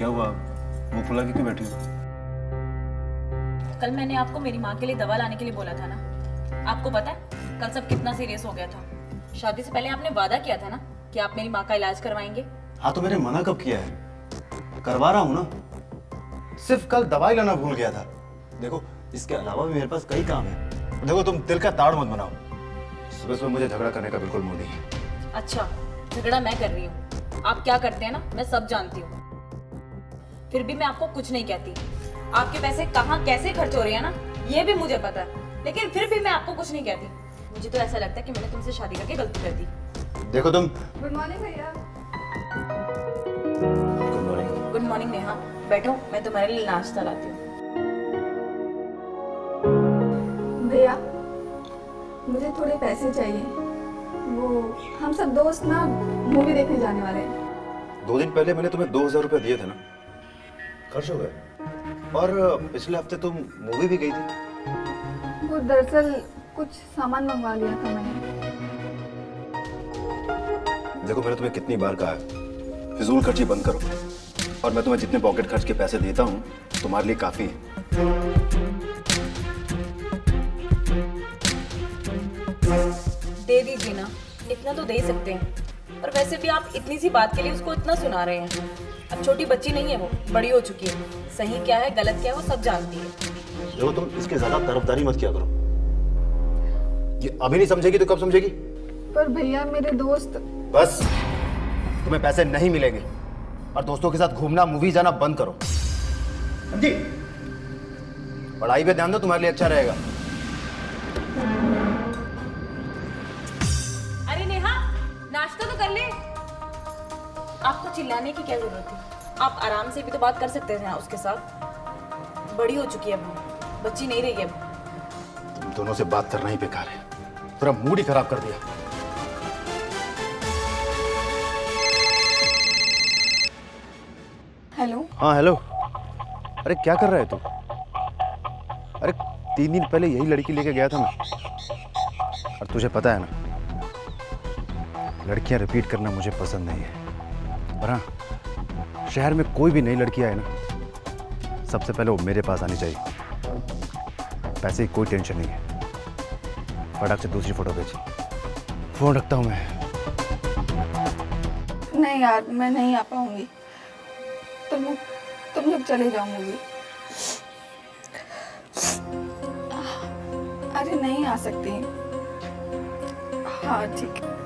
हुआ? मुंह फुला के क्यों बैठी हो? कल मैंने आपको मेरी माँ के लिए दवा लाने के लिए बोला था ना। आपको पता है कल सब कितना सीरियस हो गया था। शादी से पहले आपने वादा किया था ना कि आप मेरी माँ का इलाज करवाएंगे। हाँ तो मैंने मना कब किया है? करवा रहा हूँ ना। सिर्फ कल दवाई लाना भूल गया था। देखो इसके अलावा भी मेरे पास कई काम है। देखो तुम दिल का ताड़ मत बनाओ। सुबह सुबह मुझे झगड़ा करने का बिल्कुल मूड नहीं है। अच्छा, झगड़ा मैं कर रही हूँ। आप क्या करते हैं ना मैं सब जानती हूँ। फिर भी मैं आपको कुछ नहीं कहती। आपके पैसे कहाँ कैसे खर्च हो रहे हैं ना ये भी मुझे पता है, लेकिन फिर भी मैं आपको कुछ नहीं कहती। मुझे तो ऐसा लगता है कि मैंने तुमसे शादी करके गलती कर दी। देखो तुम। गुड मॉर्निंग भैया। Good morning. Good morning Neha, बैठो मैं तुम्हारे लिए नाश्ता लाती हूँ। भैया मुझे थोड़े पैसे चाहिए। वो हम सब दोस्त ना मूवी देखने जाने वाले हैं। 2 दिन पहले मैंने तुम्हें 2000 रुपये दिए थे ना, खर्च हो गए। और पिछले हफ्ते तुम मूवी भी गई थी। वो दरअसल कुछ सामान मंगवा लिया था मैंने। देखो मैंने तुम्हें कितनी बार कहा है फिजूल खर्ची बंद करो, और मैं तुम्हें जितने पॉकेट खर्च के पैसे देता हूँ तुम्हारे लिए काफी है। दे दीजिए ना, इतना तो दे ही सकते हैं। और वैसे भी आप इतनी सी बात के लिए उसको इतना सुना रहे हैं। अब छोटी बच्ची नहीं है, वो बड़ी हो चुकी है। सही क्या है गलत क्या है वो सब जानती है। देखो तुम इसके ज्यादा तरफदारी मत किया करो। ये अभी नहीं समझेगी तो कब समझेगी? पर भैया मेरे दोस्त। बस तुम्हें पैसे नहीं मिलेंगे, और दोस्तों के साथ घूमना मूवी जाना बंद करो। जी पढ़ाई पे ध्यान दो, तुम्हारे लिए अच्छा रहेगा। अरे नेहा, नाश्ता तो कर ले। आपको चिल्लाने की क्या जरूरत है? आप आराम से भी तो बात कर सकते थे ना उसके साथ। बड़ी हो चुकी है अब, बच्ची नहीं रही है अब। तुम दोनों से बात करना ही बेकार है, पूरा मूड ही खराब कर दिया। हेलो। हाँ हेलो। अरे क्या कर रहा है तू? अरे 3 दिन पहले यही लड़की लेके गया था मैं। और तुझे पता है ना, लड़कियां रिपीट करना मुझे पसंद नहीं है। और हाँ, शहर में कोई भी नई लड़की आए ना, सबसे पहले वो मेरे पास आनी चाहिए। पैसे की कोई टेंशन नहीं है। फटाक से दूसरी फोटो भेज। फोन रखता हूँ मैं। नहीं यार मैं नहीं आ पाऊंगी। तुम लोग चले जाओ मूवी। अरे नहीं आ सकती। हाँ ठीक है।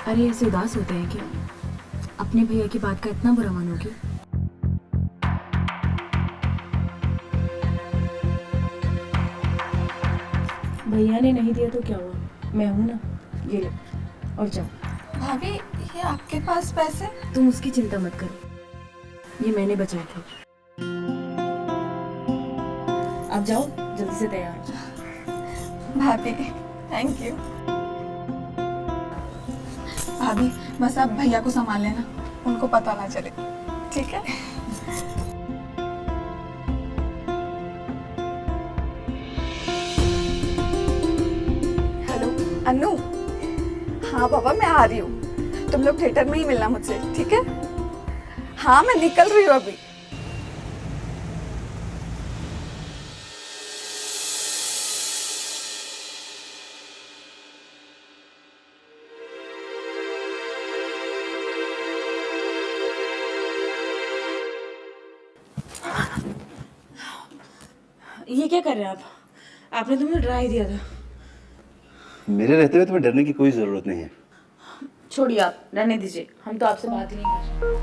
अरे ऐसे उदास होते हैं क्या? अपने भैया की बात का इतना बुरा मानोगे? भैया ने नहीं दिया तो क्या हुआ, मैं हूं ना, ये लो और जाओ। भाभी ये आपके पास पैसे? तुम उसकी चिंता मत करो, ये मैंने बचाए थे। आप जाओ जल्दी से तैयार हो जाओ। भाभी थैंक यू। भाभी बस आप भैया को संभाल लेना, उनको पता ना चले, ठीक है? हेलो अनु। हाँ पापा मैं आ रही हूँ, तुम लोग थिएटर में ही मिलना मुझसे, ठीक है? हाँ मैं निकल रही हूँ अभी। ये क्या कर रहे हैं आप? आपने तो मुझे डरा ही दिया था। मेरे रहते हुए तुम्हें डरने की कोई जरूरत नहीं है। छोड़िए आप, रहने दीजिए, हम तो आपसे बात ही नहीं कर रहे।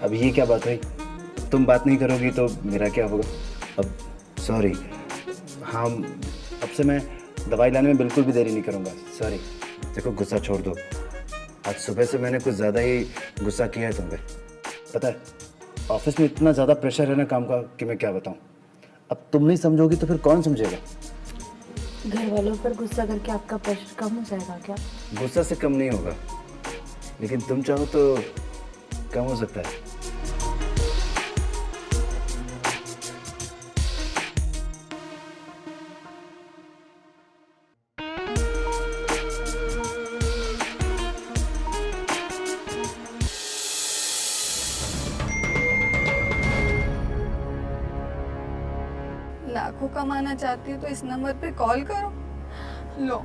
अब ये क्या बात हुई? तुम बात नहीं करोगी तो मेरा क्या होगा? अब सॉरी। हाँ अब से मैं दवाई लाने में बिल्कुल भी देरी नहीं करूँगा। सॉरी। देखो गुस्सा छोड़ दो। आज सुबह से मैंने कुछ ज़्यादा ही गुस्सा किया है तुम पे। पता है ऑफिस में इतना ज़्यादा प्रेशर है ना काम का कि मैं क्या बताऊँ। अब तुम नहीं समझोगी तो फिर कौन समझेगा? घर वालों पर गुस्सा करके आपका प्रेशर कम हो जाएगा क्या? गुस्सा से कम नहीं होगा, लेकिन तुम चाहो तो कम हो सकता है। कमाना चाहती हो तो इस नंबर पे कॉल करो। लो,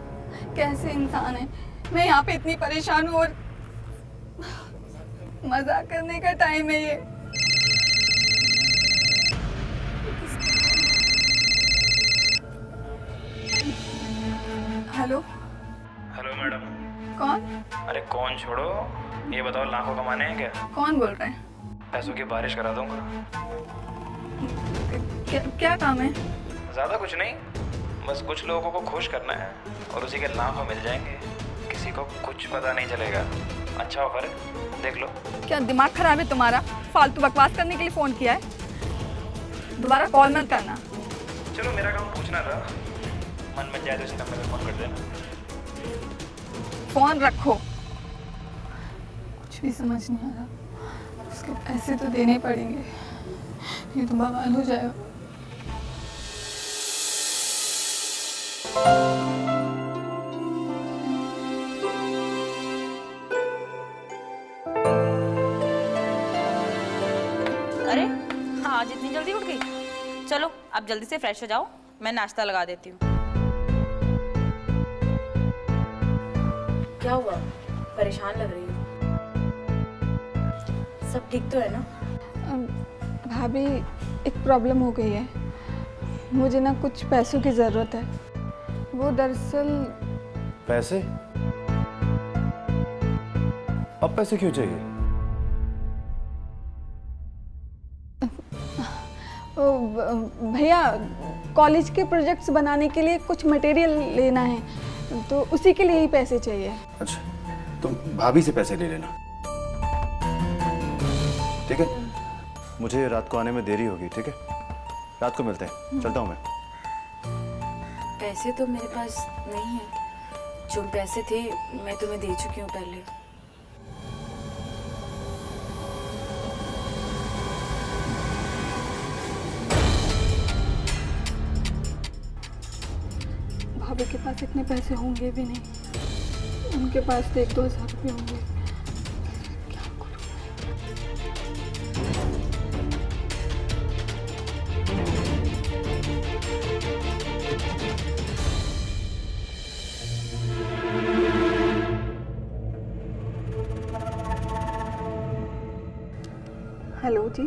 कैसे इंसान है। मैं यहाँ पे इतनी परेशान हूँ और मजाक करने का टाइम है ये। Hello, hello madam. कौन? अरे कौन छोड़ो, ये बताओ लाखों कमाने हैं क्या? कौन बोल रहे हैं? पैसों की बारिश करा दूंगा। क्या काम है? ज़्यादा कुछ नहीं, बस कुछ लोगों को खुश करना है और उसी के लाखों मिल जाएंगे। किसी को कुछ पता नहीं चलेगा। अच्छा ऑफर है, देख लो। क्या दिमाग खराब है तुम्हारा? फालतू बकवास करने के लिए फोन किया है? दोबारा कॉल मत करना। चलो मेरा काम पूछना था, मन बन जाए तो इसी नंबर पे फ़ोन कर देना। फोन रखो। कुछ भी समझ नहीं आ रहा। उसके पैसे तो देने पड़ेंगे, ये तो बवाल हो जाएगा। अरे हाँ, आज इतनी जल्दी उठ गई। चलो आप जल्दी से फ्रेश हो जाओ, मैं नाश्ता लगा देती हूँ। क्या हुआ, परेशान लग रही हो? सब ठीक तो है ना? भाभी, एक प्रॉब्लम हो गई है। मुझे ना कुछ पैसों की ज़रूरत है। वो दरअसल पैसे? अब पैसे क्यों चाहिए? भैया, कॉलेज के प्रोजेक्ट्स बनाने के लिए कुछ मटेरियल लेना है, तो उसी के लिए ही पैसे चाहिए। अच्छा, तुम भाभी से पैसे ले लेना, ठीक है? मुझे रात को आने में देरी होगी, ठीक है? रात को मिलते हैं, चलता हूँ मैं। पैसे तो मेरे पास नहीं है। जो पैसे थे मैं तुम्हें दे चुकी हूँ पहले। भाभी के पास इतने पैसे होंगे भी नहीं। उनके पास तो 1-2 हज़ार रुपये होंगे। क्या करूं? हेलो जी,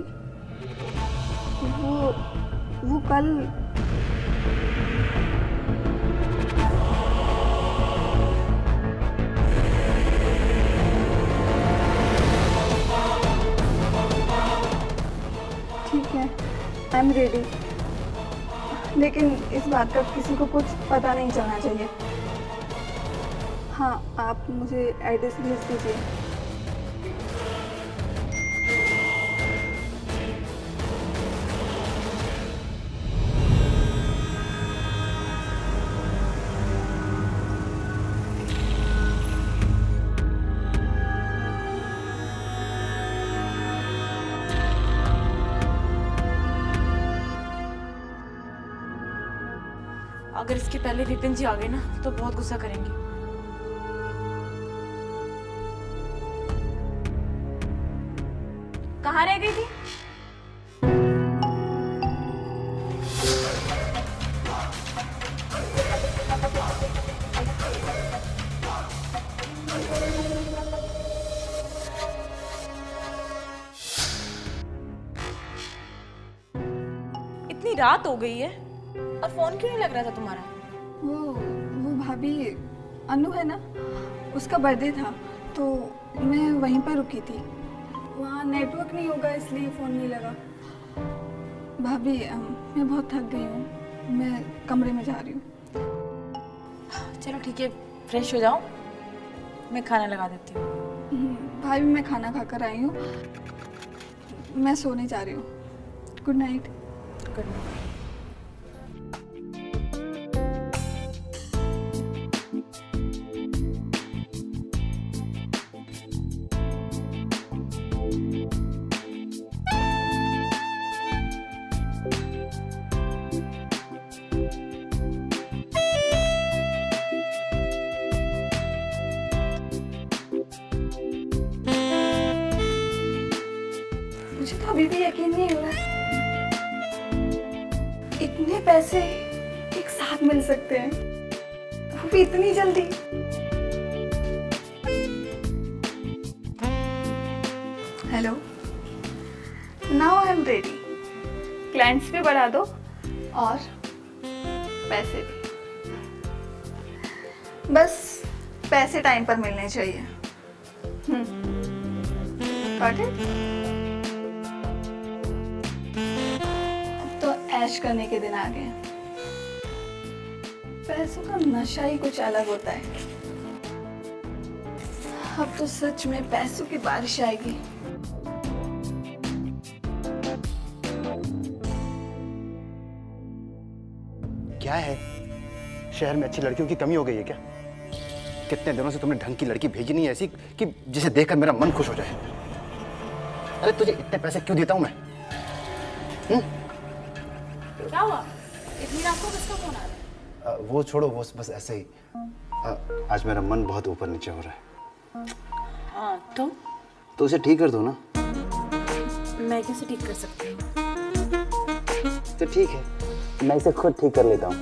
वो कल आई एम रेडी, लेकिन इस बात का किसी को कुछ पता नहीं चलना चाहिए। हाँ, आप मुझे एड्रेस भेज दीजिए। अगर इसके पहले विपिन जी आ गए ना तो बहुत गुस्सा करेंगे। कहाँ रह गई थी? इतनी रात हो गई है और फोन क्यों नहीं लग रहा था तुम्हारा? वो भाभी, अनु है ना, उसका बर्थडे था तो मैं वहीं पर रुकी थी। वहाँ नेटवर्क नहीं होगा इसलिए फ़ोन नहीं लगा। भाभी, मैं बहुत थक गई हूँ, मैं कमरे में जा रही हूँ। चलो ठीक है, फ्रेश हो जाओ, मैं खाना लगा देती हूँ। भाभी, मैं खाना खाकर आई हूँ, मैं सोने जा रही हूँ। Good night. Good night. मुझे तो अभी भी यकीन नहीं हो रहा। इतने पैसे एक साथ मिल सकते हैं, वो भी इतनी जल्दी। Hello, now I am ready. Clients भी बढ़ा दो और पैसे भी, बस पैसे टाइम पर मिलने चाहिए। Got it? अब तो ऐश करने के दिन आ गए। पैसों का नशा ही कुछ अलग होता है। अब तो सच में पैसों की बारिश आएगी। क्या है, शहर में अच्छी लड़कियों की कमी हो गई है क्या? कितने दिनों से तुमने ढंग की लड़की भेजी नहीं ऐसी कि जिसे देखकर मेरा मन खुश हो जाए। अरे तुझे इतने पैसे क्यों देता हूं मैं? क्या हुआ? इतनी रात को किसका फोन आ रहा है? वो छोड़ो, वो बस ऐसे ही। आज मेरा मन बहुत ऊपर नीचे हो रहा है। हाँ तो उसे ठीक कर दो ना। मैं कैसे ठीक कर सकती हूँ? तो ठीक है, मैं इसे खुद ठीक कर लेता हूँ।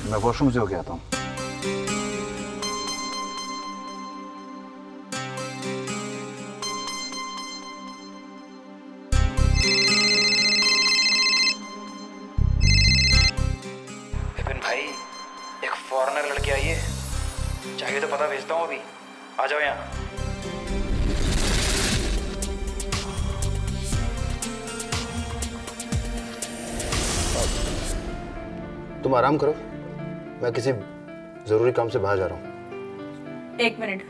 मैं वॉशरूम से होके आता हूँ। विपिन भाई, एक फॉरेनर लड़की आई है, चाहिए तो पता भेजता हूँ अभी। आ जाओ यहाँ। तुम आराम करो, मैं किसी जरूरी काम से बाहर जा रहा हूँ। 1 मिनट।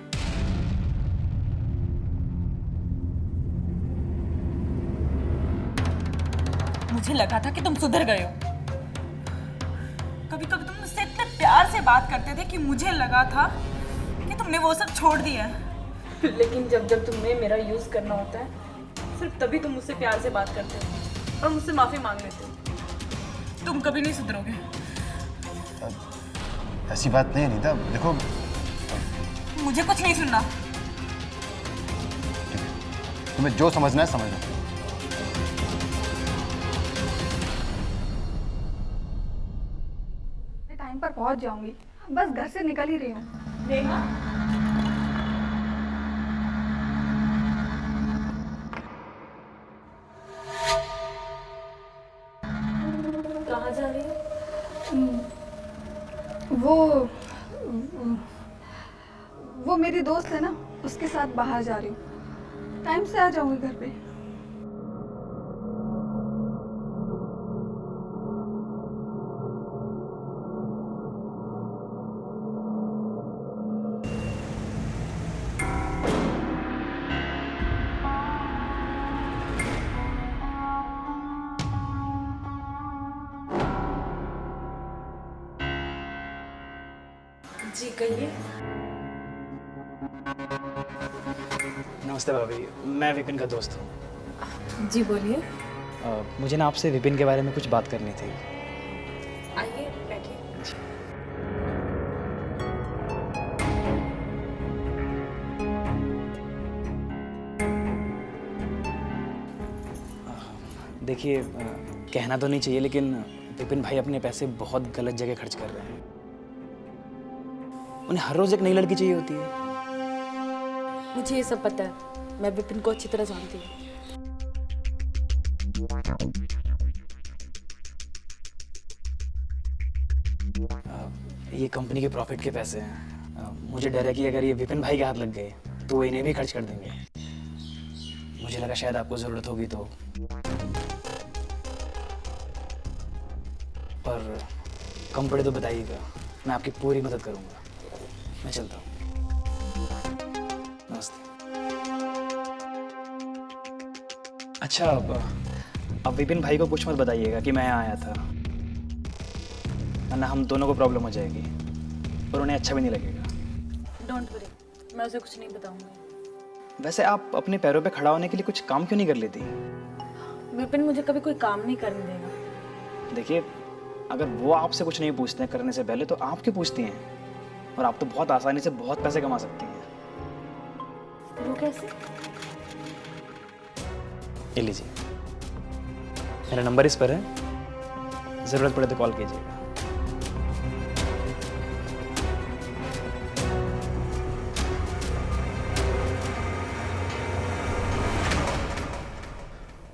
मुझे लगा था कि तुम सुधर गए हो। कभी कभी तुम मुझसे इतने प्यार से बात करते थे कि मुझे लगा था कि तुमने वो सब छोड़ दिया है। लेकिन जब जब तुम्हें मेरा यूज करना होता है, सिर्फ तभी तुम मुझसे प्यार से बात करते हो और मुझसे माफी मांग लेते हो। तुम कभी नहीं सुधरोगे। ऐसी बात नहीं है नीता, देखो। मुझे कुछ नहीं सुनना। तुम्हें जो समझना है समझ लो। टाइम पर पहुंच जाऊंगी, बस घर से निकल ही रही हूँ। देखा? कहाँ जा रही हो? वो मेरी दोस्त है ना, उसके साथ बाहर जा रही हूँ। टाइम से आ जाऊंगी घर पे। जी कहिए। नमस्ते भाभी, मैं विपिन का दोस्त हूँ। जी बोलिए। मुझे ना आपसे विपिन के बारे में कुछ बात करनी थी। आइए बैठिए। देखिए, कहना तो नहीं चाहिए लेकिन विपिन भाई अपने पैसे बहुत गलत जगह खर्च कर रहे हैं। उन्हें हर रोज एक नई लड़की चाहिए होती है। मुझे ये सब पता है, मैं विपिन को अच्छी तरह जानती हूँ। ये कंपनी के प्रॉफिट के पैसे हैं। मुझे डर है कि अगर ये विपिन भाई के हाथ लग गए तो वो इन्हें भी खर्च कर देंगे। मुझे लगा शायद आपको ज़रूरत होगी तो पर कम पड़े तो बताइएगा, मैं आपकी पूरी मदद करूँगा। मैं चलता हूँ। नमस्ते। अच्छा, अब विपिन भाई को कुछ मत बताइएगा कि मैं यहाँ आया था, वरना हम दोनों को प्रॉब्लम हो जाएगी और उन्हें अच्छा भी नहीं लगेगा। डोंट वरी, मैं उसे कुछ नहीं बताऊंगी। वैसे आप अपने पैरों पे खड़ा होने के लिए कुछ काम क्यों नहीं कर लेती? विपिन मुझे कभी कोई काम नहीं करने देगा। देखिए, अगर वो आपसे कुछ नहीं पूछते हैं करने से पहले, तो आप क्यों पूछती हैं? और आप तो बहुत आसानी से बहुत पैसे कमा सकती हैं। वो कैसे? ये लीजिए, मेरा नंबर इस पर है, ज़रूरत पड़े तो कॉल कीजिएगा।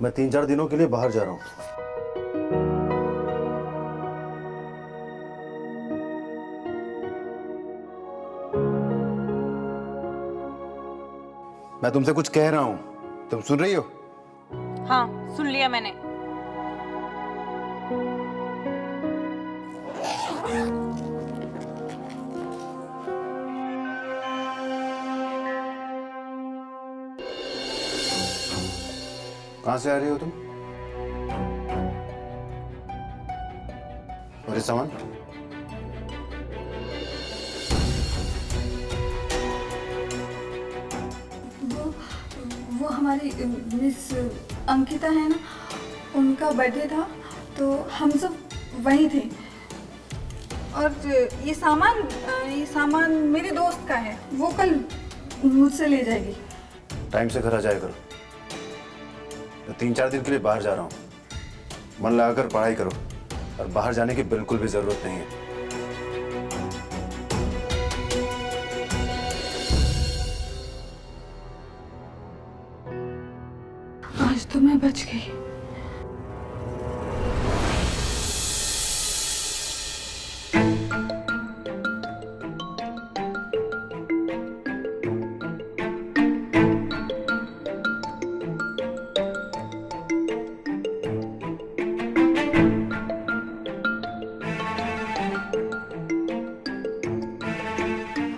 मैं 3-4 दिनों के लिए बाहर जा रहा हूँ। मैं तुमसे कुछ कह रहा हूँ, तुम सुन रही हो? हाँ, सुन लिया मैंने। कहाँ से आ रही हो तुम? और ये सामान? वो हमारी मिस अंकिता है ना, उनका बर्थडे था तो हम सब वहीं थे। और ये सामान मेरे दोस्त का है, वो कल मुझसे ले जाएगी। टाइम से घर आ जाया करो। मैं 3-4 दिन के लिए बाहर जा रहा हूँ। मन लगाकर पढ़ाई करो और बाहर जाने की बिल्कुल भी जरूरत नहीं है। आज तो मैं बच गई।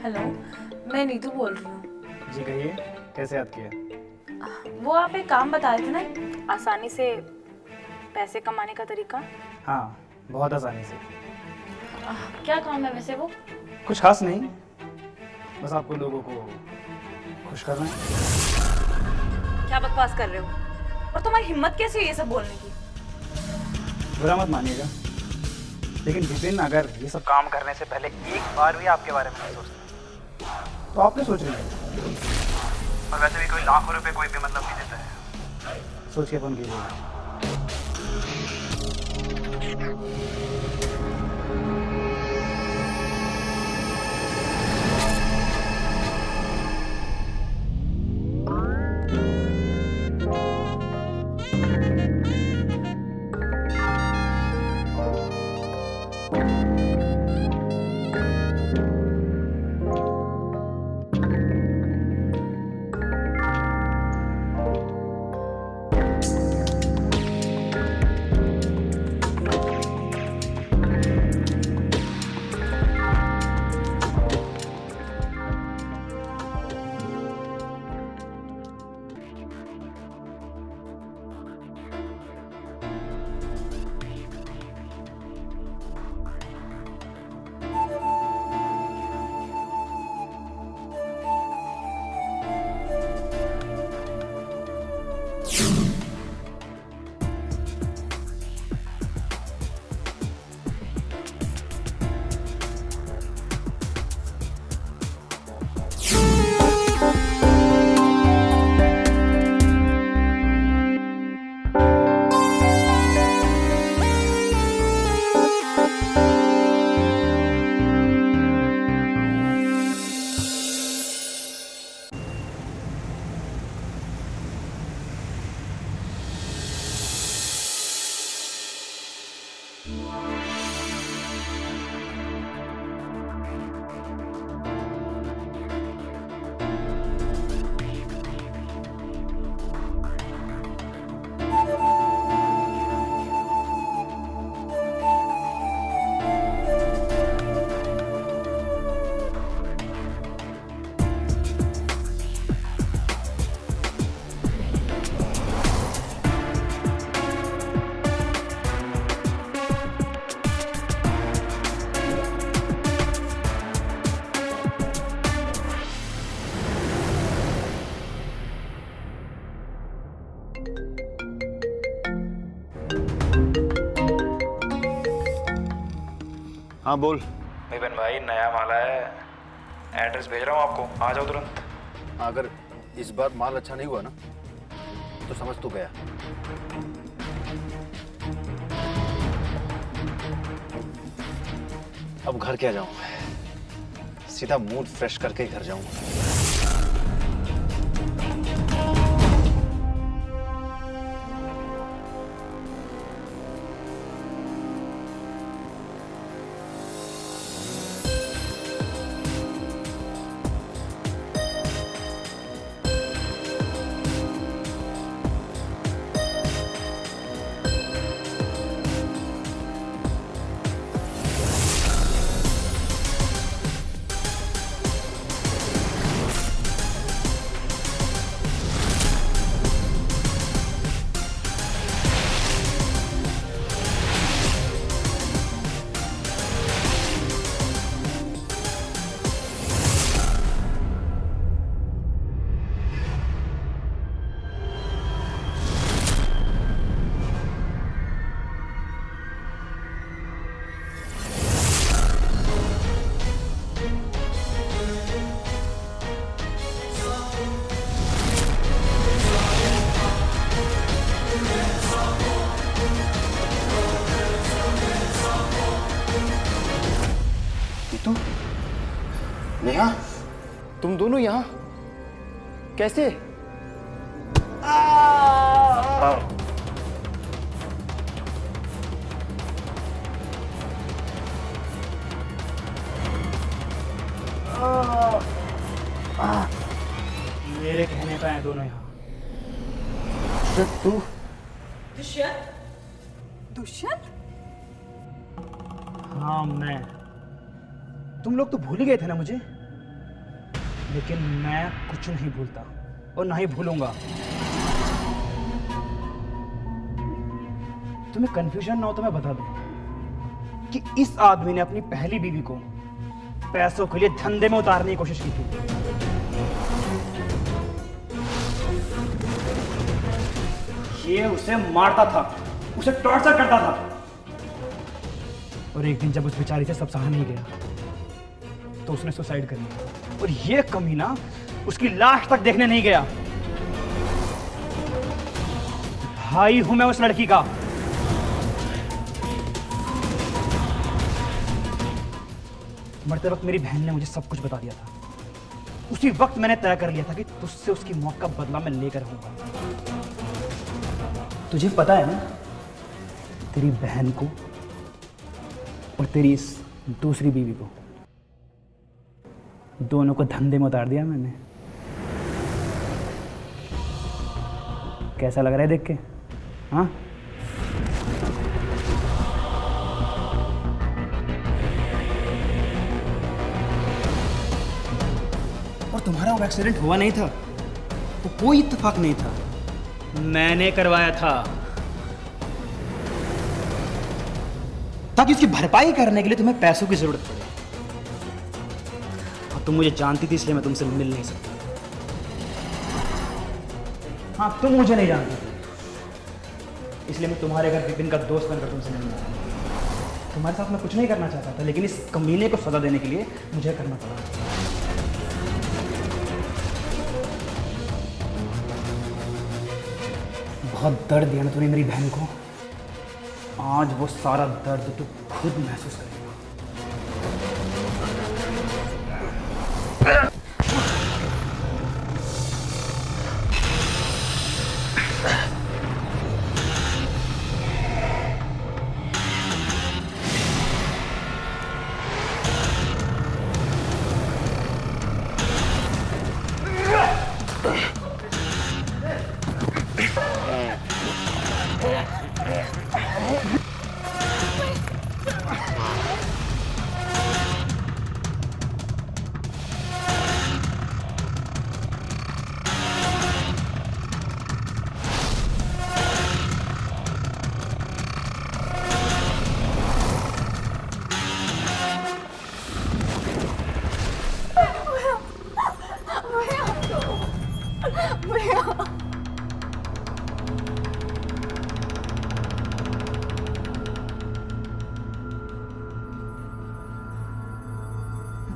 हेलो, मैं नीतू बोल रही हूँ। जी कहिए, कैसे याद किया? वो आप एक काम बता रहे थे ना, आसानी से पैसे कमाने का तरीका। हाँ, बहुत आसानी से। क्या काम है वैसे वो? कुछ खास नहीं, बस आपको लोगों को खुश करना है। क्या बकवास कर रहे हो? और तुम्हारी हिम्मत कैसे हुई ये सब बोलने की? बुरा मत मानिएगा, लेकिन विपिन अगर ये सब काम करने से पहले एक बार भी आपके बारे में नहीं सोचता, तो आप क्या सोच रहे हैं? और वैसे भी कोई लाखों रुपए कोई भी मतलब नहीं देता है। सोच के फोन कीजिएगा। हाँ बोल। विपिन भाई नया माल आया है, एड्रेस भेज रहा हूँ आपको, आ जाओ तुरंत। अगर इस बार माल अच्छा नहीं हुआ ना तो समझ तू गया। अब घर क्या जाऊं, सीधा मूड फ्रेश करके ही घर जाऊंगा। तू नेहा, तुम दोनों यहाँ कैसे? मेरे कहने पे हैं दोनों यहाँ। तू दुष्यंत? हाँ मैं। तुम लोग तो भूल ही गए थे ना मुझे, लेकिन मैं कुछ नहीं भूलता और ना ही भूलूंगा। तुम्हें कंफ्यूजन ना हो तो मैं बता दूं कि इस आदमी ने अपनी पहली बीवी को पैसों के लिए धंधे में उतारने की कोशिश की थी। ये उसे मारता था, उसे टॉर्चर करता था, और एक दिन जब उस बेचारी से सब सहा नहीं गया तो उसने सुसाइड कर लिया। और ये कमीना उसकी लाश तक देखने नहीं गया। भाई हूं मैं उस लड़की का। मरते वक्त मेरी बहन ने मुझे सब कुछ बता दिया था। उसी वक्त मैंने तय कर लिया था कि तुझसे उसकी मौत का बदला मैं लेकर रहूंगा। तुझे पता है ना, तेरी बहन को और तेरी इस दूसरी बीवी को दोनों को धंधे में उतार दिया मैंने। कैसा लग रहा है देख के? हाँ, और तुम्हारा वो एक्सीडेंट हुआ नहीं था, वो कोई इत्तेफाक नहीं था, मैंने करवाया था, ताकि उसकी भरपाई करने के लिए तुम्हें पैसों की जरूरत पड़े। और तुम मुझे जानती थी, इसलिए मैं तुमसे मिल नहीं सकता। हाँ, तुम मुझे नहीं जानती थी, इसलिए मैं तुम्हारे घर विपिन का दोस्त बनकर तुमसे मिलने आया। तुम्हारे साथ मैं कुछ नहीं करना चाहता था, लेकिन इस कमीने को सजा देने के लिए मुझे करना पड़ा। बहुत दर्द दिया ना तूने मेरी बहन को। आज वो सारा दर्द तू खुद महसूस करेगा।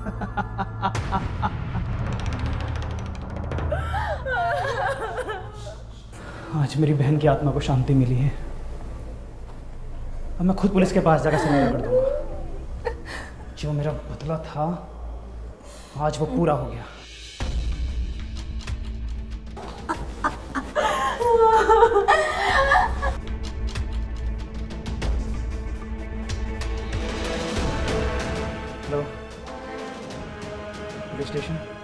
आज मेरी बहन की आत्मा को शांति मिली है। अब मैं खुद पुलिस के पास जाकर समझा कर दूंगा। जो मेरा बदला था आज वो पूरा हो गया। Hello, police station.